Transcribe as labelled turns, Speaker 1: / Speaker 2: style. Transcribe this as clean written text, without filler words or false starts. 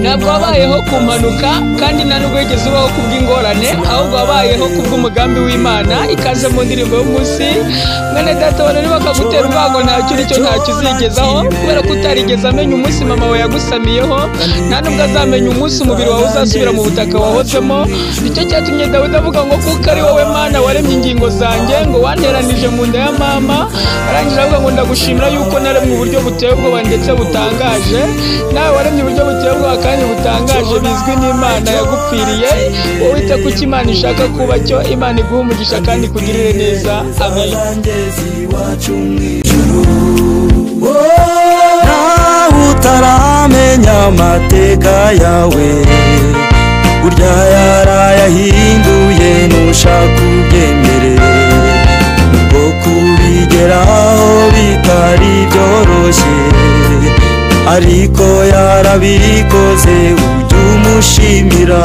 Speaker 1: ntabwo wabayeho ku mpanuka kandi nta nubwo wigeze ubaho kubw'ingorane, ahubwo wabayeho kubw'umugambi w'Imana. Ikaze mu ndirimbo y'umunsi. Mwene data abantu bakagutera urwango ntacyo nicyo ntacyo uzigezaho, kubera ko utarigeze amenya umunsi mama we yagusamiyeho, nta nubwo azamenya umunsi umubiri wawe uzasubira mu butaka wahozemo. Nicyo cyatumye Dawidi avuga ngo kuko ari wowe Mana waremye ingingo zanjye, ngo wanteranije mu nda ya mama. Arangije avuga ngo ndagushimira yuko naremwe uburyo buteye ubwoba ndetse butangaje. Nawe waremye uburyo buteye ubwoba kandi butangaje bizwi n'Imana yagupfiriye. Wowe ite kuko Imana ishaka kuba cyo, Imana iguha umugisha kandi kugirire neza. Amen.
Speaker 2: Nawe utaramenya amateka yawe, burya yarayahinduye nushaka ubyemere. Nubwo kubigeraho bitari byoroshye, ariko yarabikoze ujye umushimira.